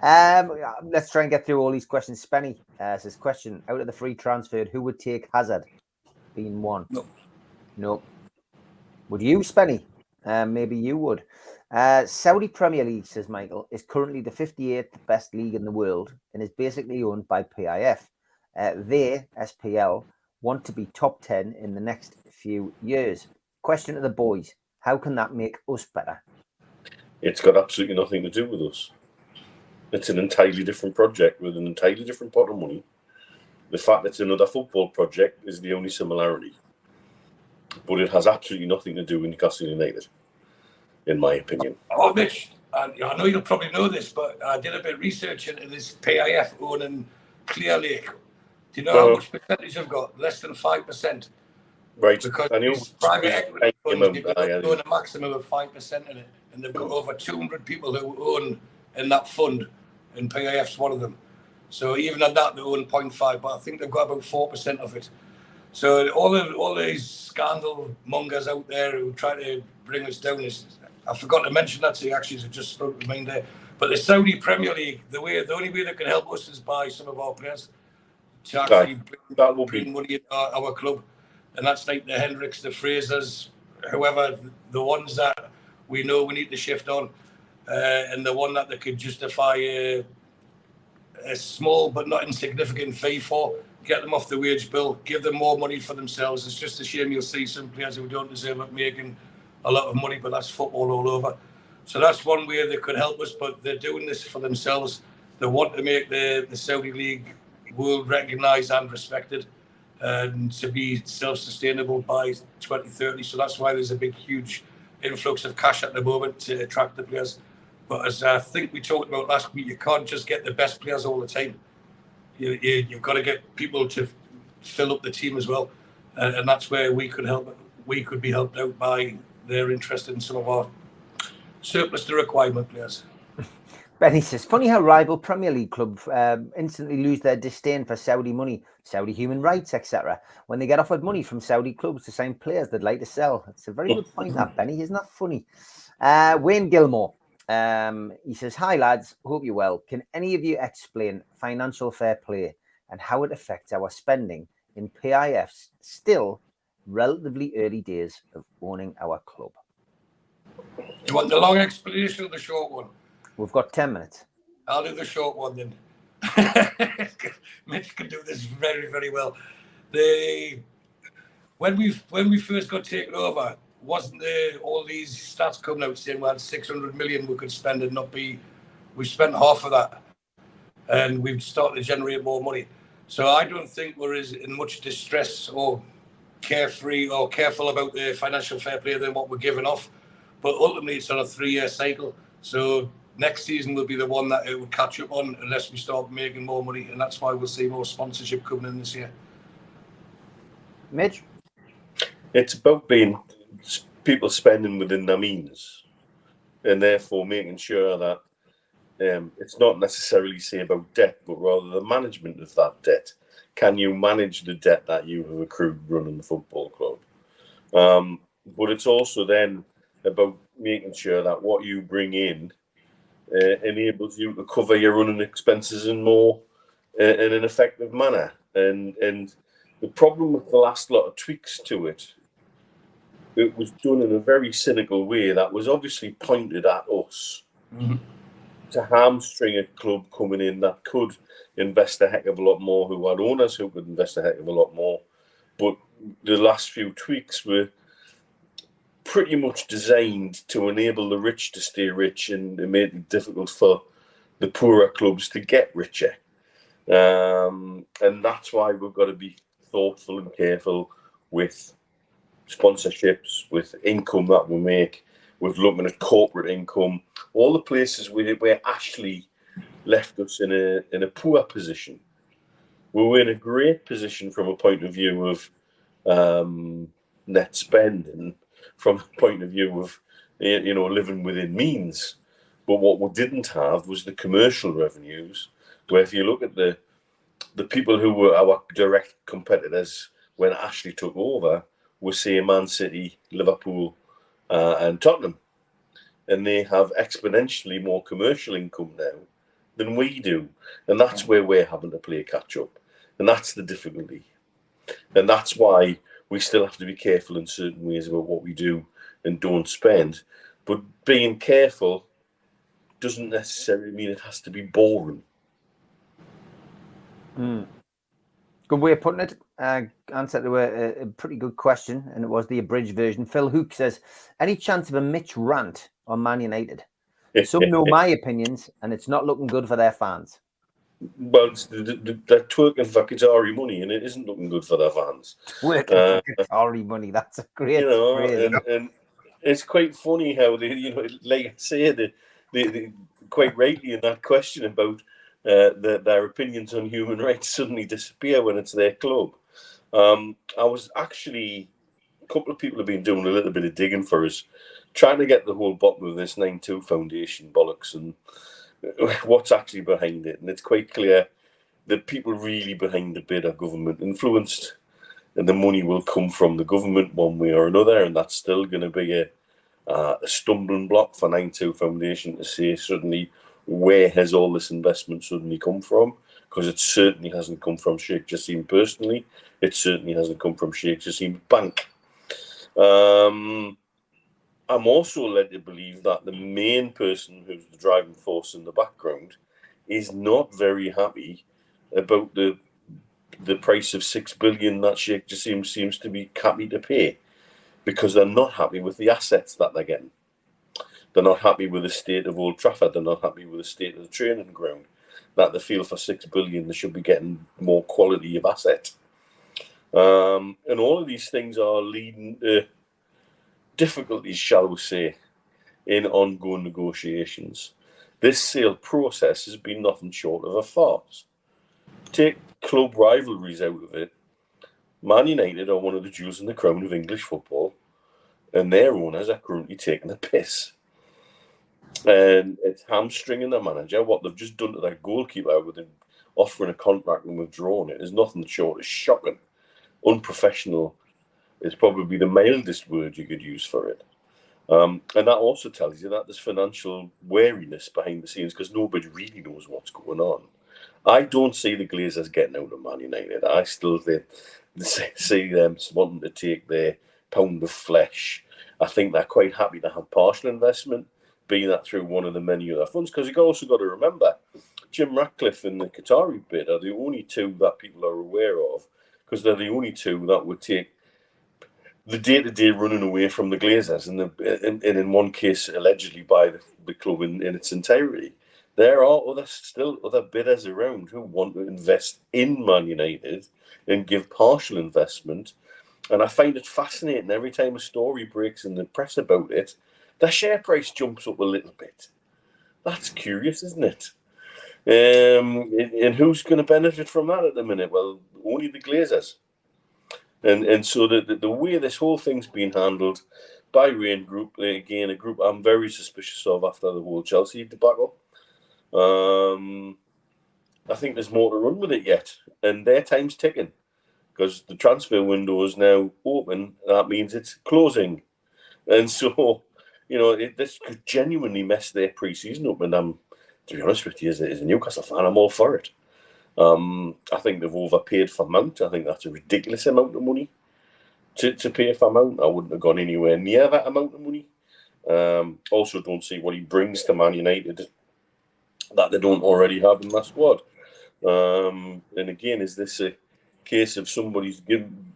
Let's try and get through all these questions. Spenny says, question, out of the free transfer, who would take Hazard? Being one. No. Would you, Spenny? Maybe you would. Saudi Premier League, says Michael, is currently the 58th best league in the world and is basically owned by PIF. They, SPL, want to be top 10 in the next few years. Question to the boys, how can that make us better? It's got absolutely nothing to do with us. It's an entirely different project with an entirely different pot of money. The fact that it's another football project is the only similarity. But it has absolutely nothing to do with Newcastle United, in my opinion. Oh, Mitch, I know you'll probably know this, but I did a bit of research into this PIF owning Clear Lake. Do you know how much percentage I've got? Less than 5%. Right. Because I know. these private equity funds, they own a maximum of 5% in it. And they've got over 200 people who own in that fund, and PIF's one of them. So even at that, they own 0.5, but I think they've got about 4% of it. So all these scandal mongers out there who try to bring us down, I forgot to mention that to you, actually, so just spoke to mind there. But the Saudi Premier League, the only way that can help us is buy some of our players to actually bring money into our club. And that's like the Hendricks, the Frasers, whoever, the ones that we know we need to shift on, and the one that they could justify a small but not insignificant fee for, get them off the wage bill, give them more money for themselves. It's just a shame you'll see some players who don't deserve it making a lot of money, but that's football all over. So that's one way they could help us, but they're doing this for themselves. They want to make the Saudi League world recognised and respected, and to be self-sustainable by 2030. So that's why there's a big, huge influx of cash at the moment to attract the players. But as I think we talked about last week, you can't just get the best players all the time. You've got to get people to fill up the team as well, and that's where we could help. We could be helped out by their interest in some of our surplus to requirement players. Benny says, funny how rival Premier League clubs instantly lose their disdain for Saudi money, Saudi human rights, etc. when they get offered money from Saudi clubs to sign players they'd like to sell. It's a very good point, that, Benny. Isn't that funny? Wayne Gilmore, he says, hi, lads. Hope you're well. Can any of you explain financial fair play and how it affects our spending in PIF's still relatively early days of owning our club? Do you want the long explanation or the short one? We've got 10 minutes. I'll do the short one then. Mitch can do this very, very well. When we first got taken over, wasn't there all these stats coming out saying we had 600 million we could spend and not be? We spent half of that, and we've started to generate more money. So I don't think we're as in much distress or carefree or careful about the financial fair play than what we're giving off. But ultimately, it's on a 3-year cycle. So next season will be the one that it will catch up on unless we start making more money. And that's why we'll see more sponsorship coming in this year. Mitch? It's about being people spending within their means and therefore making sure that it's not necessarily say about debt, but rather the management of that debt. Can you manage the debt that you have accrued running the football club? But it's also then about making sure that what you bring in enables you to cover your running expenses in an effective manner. And the problem with the last lot of tweaks to it, it was done in a very cynical way that was obviously pointed at us to hamstring a club coming in that could invest a heck of a lot more, who had owners who could invest a heck of a lot more. But the last few tweaks were pretty much designed to enable the rich to stay rich and made it difficult for the poorer clubs to get richer. And that's why we've got to be thoughtful and careful with sponsorships, with income that we make, with looking at corporate income, all the places where Ashley left us in a poor position. We were in a great position from a point of view of net spending, from a point of view of living within means. But what we didn't have was the commercial revenues, where if you look at the people who were our direct competitors when Ashley took over, were say Man City, Liverpool, and Tottenham, and they have exponentially more commercial income now than we do, and that's where we're having to play catch up, and that's the difficulty, and that's why we still have to be careful in certain ways about what we do and don't spend. But being careful doesn't necessarily mean it has to be boring. Good way of putting it. Answer to a pretty good question, and it was the abridged version. Phil Hook says, any chance of a Mitch rant on Man United? Some know my opinions, and it's not looking good for their fans. Well, they're twerking for Qatari money, and it isn't looking good for their fans. Twerking for Qatari money, that's a great phrase. And it's quite funny how they, like I say, they quite rightly in that question about their opinions on human rights suddenly disappear when it's their club. I was actually, a couple of people have been doing a little bit of digging for us, trying to get the whole bottom of this 9-2 Foundation bollocks and what's actually behind it. And it's quite clear that people really behind the bid are government influenced, and the money will come from the government one way or another, and that's still going to be a stumbling block for 9-2 Foundation to say suddenly, where has all this investment suddenly come from? Because it certainly hasn't come from Sheikh Jassim personally. It certainly hasn't come from Sheikh Jassim's bank. I'm also led to believe that the main person who's the driving force in the background is not very happy about the price of 6 billion that Sheikh Jassim seems to be happy to pay, because they're not happy with the assets that they're getting. They're not happy with the state of Old Trafford. They're not happy with the state of the training ground. That they feel for 6 billion they should be getting more quality of asset. And all of these things are leading to difficulties, shall we say, in ongoing negotiations. This sale process has been nothing short of a farce. Take club rivalries out of it. Man United are one of the jewels in the crown of English football, and their owners are currently taking a piss. And it's hamstringing the manager. What they've just done to that goalkeeper with him offering a contract and withdrawing it is nothing short of shocking. Unprofessional is probably the mildest word you could use for it. And that also tells you that there's financial wariness behind the scenes because nobody really knows what's going on. I don't see the Glazers getting out of Man United. I still see them wanting to take their pound of flesh. I think they're quite happy to have partial investment, be that through one of the many other funds. Because you've also got to remember, Jim Ratcliffe and the Qatari bit are the only two that people are aware of, because they're the only two that would take the day-to-day running away from the Glazers, and in one case allegedly by the club in its entirety. There are still other bidders around who want to invest in Man United and give partial investment. And I find it fascinating every time a story breaks in the press about it, the share price jumps up a little bit. That's curious, isn't it? And who's going to benefit from that at the minute? Well, only the Glazers. And so the way this whole thing's been handled by Rain Group, again, a group I'm very suspicious of after the whole Chelsea debacle. I think there's more to run with it yet, and their time's ticking because the transfer window is now open. That means it's closing, and so this could genuinely mess their pre-season up. And to be honest with you, as a Newcastle fan, I'm all for it. I think they've overpaid for Mount. I think that's a ridiculous amount of money to pay for Mount. I wouldn't have gone anywhere near that amount of money. Also, don't see what he brings to Man United that they don't already have in that squad. And again, is this a case of somebody's given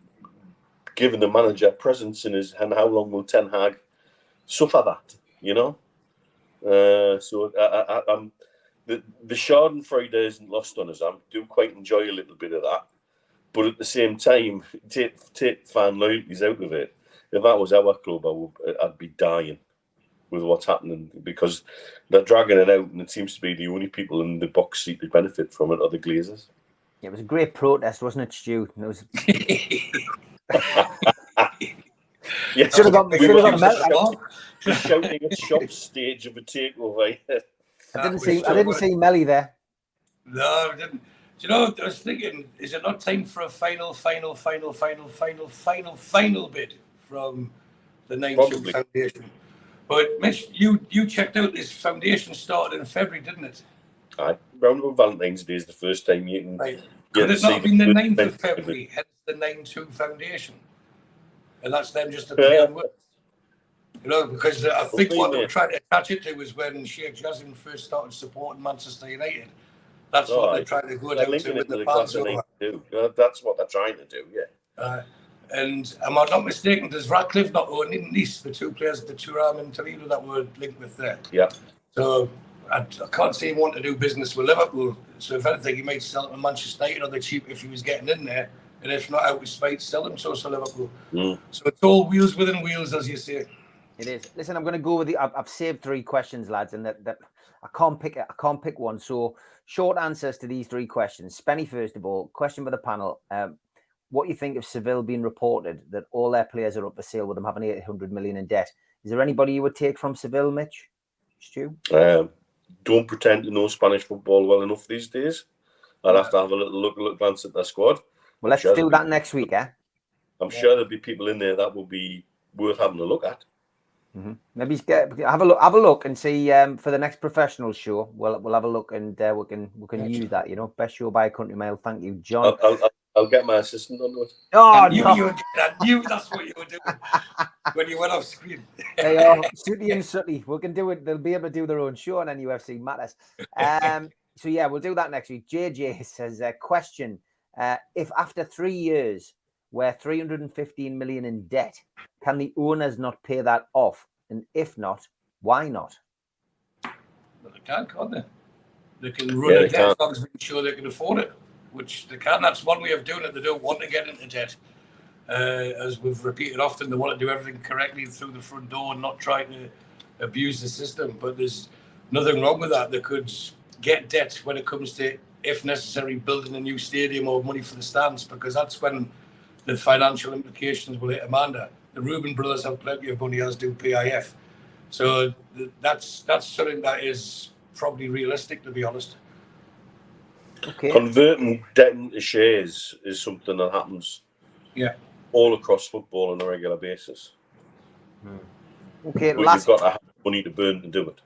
the manager presence in his, and how long will Ten Hag suffer that? I'm the Schadenfreude isn't lost on us. I do quite enjoy a little bit of that, but at the same time, take fan loyalties out of it. If that was our club, I'd be dying with what's happening because they're dragging it out, and it seems to be the only people in the box seat that benefit from it are the Glazers. Yeah, it was a great protest, wasn't it, Stu? It was. Yeah, should have got just shouting at shop stage of a takeover. I didn't see Melly there. No, I didn't. Do you know? I was thinking, is it not time for a final bid from the 9-2 Foundation? But Mitch, you checked out this foundation started in February, didn't it? Aye, round about Valentine's Day is the first time you can. Right. Could it not have been the 9th of February, hence the 9-2 Foundation? And that's them just a play on words. Because I think what they were trying to attach it to was when Sheikh Jassim first started supporting Manchester United. That's what they're trying to go down to with the fans over. That's what they're trying to do, yeah. And am I not mistaken, does Ratcliffe not own in Nice the two players, the Thuram and Toledo, that were linked with there? Yeah. So I can't see him want to do business with Liverpool. So if anything, he might sell it to Manchester United on the cheap if he was getting in there. And if not out with spite, sell him to Liverpool. So it's all wheels within wheels, as you say. It is. Listen, I'm going to go with I've saved 3 questions, lads, and that I can't pick one. So short answers to these 3 questions. Spenny, first of all, question for the panel. What you think of Seville being reported that all their players are up for sale with them having 800 million in debt? Is there anybody you would take from Seville, Mitch? Stu? Don't pretend to know Spanish football well enough these days. I'd have to have a little glance at their squad. Well, let's do that next week, eh? I'm sure there'll be people in there that will be worth having a look at. Mm-hmm. Maybe have a look and see for the next professional show. We'll have a look and we can use that. Best show by a country mile. Thank you, John. I'll get my assistant on it. Oh, I knew that's what you were doing when you went off screen. They are Sooty and Sooty. We can do it. They'll be able to do their own show on NUFC Matters. So yeah, we'll do that next week. JJ says, question: if after 3 years we're 315 million in debt, can the owners not pay that off? And if not, why not? Well, they can't they? They can run a debt as long as they're sure they can afford it, which they can. That's one way of doing it. They don't want to get into debt. As we've repeated often, they want to do everything correctly through the front door and not try to abuse the system. But there's nothing wrong with that. They could get debt when it comes to, if necessary, building a new stadium or money for the stands, because that's when the financial implications will hit Amanda. The Reuben brothers have plenty of money, as do PIF. So that's something that is probably realistic, to be honest. Okay. Converting debt into shares is something that happens all across football on a regular basis. Okay, But you've got to have money to burn to do it.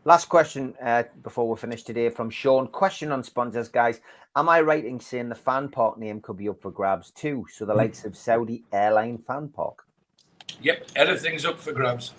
Last question before we finish today from Sean. Question on sponsors, guys. Am I right in saying the fan park name could be up for grabs too? So the likes of Saudi Airline Fan Park. Yep, everything's up for grabs.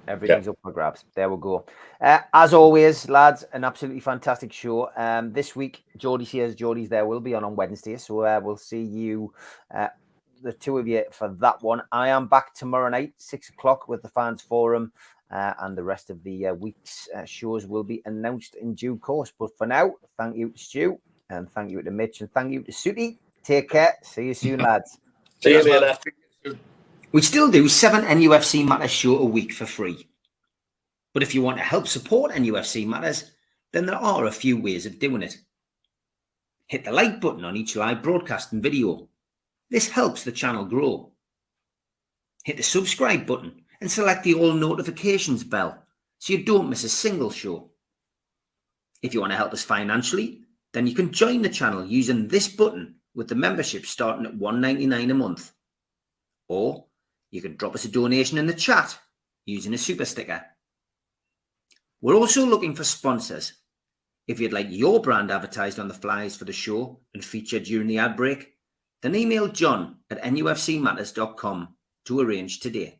Everything's up for grabs. There we go. As always, lads, an absolutely fantastic show. This week, Geordie's here, Geordie's there will be on Wednesday. So we'll see you, the two of you, for that one. I am back tomorrow night, 6 o'clock, with the Fans Forum. And the rest of the week's shows will be announced in due course. But for now, thank you to Stu, and thank you to Mitch, and thank you to Sooty. Take care. See you soon, lads. See you later. We still do 7 NUFC Matters show a week for free. But if you want to help support NUFC Matters, then there are a few ways of doing it. Hit the like button on each live broadcast and video. This helps the channel grow. Hit the subscribe button and select the all notifications bell so you don't miss a single show. If you want to help us financially, then you can join the channel using this button with the membership starting at $1.99 a month. Or you can drop us a donation in the chat using a super sticker. We're also looking for sponsors. If you'd like your brand advertised on the flyers for the show and featured during the ad break, then email John at nufcmatters.com to arrange today.